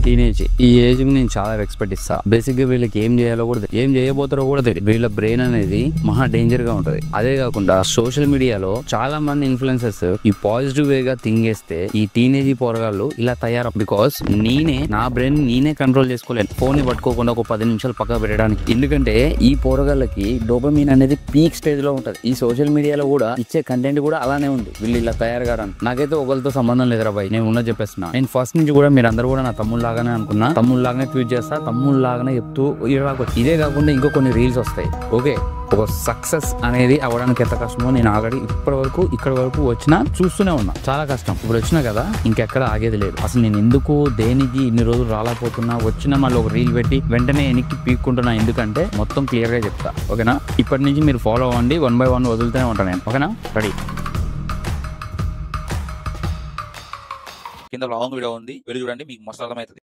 Teenage. ఈ age కి నేను చాలా రెస్పెక్ట్ ఇస్తా. బేసిక్ గా వీళ్ళకి ఏం చేయాలో కూడా ఏం చేయబోతారో కూడా తెలియదు. వీళ్ళ బ్రెయిన్ అనేది మహా డేంజర్ గా ఉంటది. అదే కాకుండా సోషల్ మీడియాలో చాలా మంది ఇన్ఫ్లుయెన్సర్స్ ఈ పాజిటివ్ వే గా థింక్ చేస్తే ఈ టీనేజ్ పోరగాళ్ళు ఇలా తయారు. బికాస్ నా బ్రెయిన్ నేనే కంట్రోల్ చేసుకోలేను ఫోన్ ని పట్టుకోకుండా ఒక 10 నిమిషాలు పక్క పెట్టడానికి. ఎందుకంటే ఈ పోరగాళ్ళకి డోపమిన్ అనేది పీక్ స్టేజ్ లో ఉంటది. ఈ సోషల్ మీడియాలో కూడా ఇచ్చే కంటెంట్ కూడా అలానే ఉంది. వీళ్ళు ఇలా తయారు కావడానికి నాకైతే ఒకరితో సంబంధం లేదురా బాయ్. నేను ఉన్నది చెప్పేస్తున్నా. నేను ఫస్ట్ నుంచి కూడా మీరు అందరూ కూడా నా తమ్ముడు లాగానే అనుకున్నా. తమ్ముడు లాగానే ట్వీట్ చేస్తా, తమ్ముడు లాగానే చెప్తూ ఇదే కాకుండా ఇంకో కొన్ని రీల్స్ వస్తాయి. ఓకే, ఒక సక్సెస్ అనేది అవ్వడానికి ఎంత కష్టమో నేను ఆల్రెడీ ఇక్కడ వరకు వచ్చినా చూస్తూనే ఉన్నా. చాలా కష్టం. ఇప్పుడు వచ్చినా కదా ఇంకెక్కడ ఆగేది లేదు. అసలు నేను ఎందుకు దేనికి ఇన్ని రోజులు రాలేకపోతున్నా, వచ్చినా మళ్ళీ ఒక రీల్ పెట్టి వెంటనే వెనక్కి పీక్కుంటున్నా. ఎందుకంటే మొత్తం క్లియర్ గా చెప్తా. ఓకేనా? ఇప్పటి నుంచి మీరు ఫాలో అవ్వండి. 1 by 1 వదులుతూనే ఉంటాను నేను. ఓకేనా? రెడీ? కింద లాంగ్ వీడియో ఉంది, వెళ్ళి చూడండి, మీకు మస్తు అర్థమవుతుంది.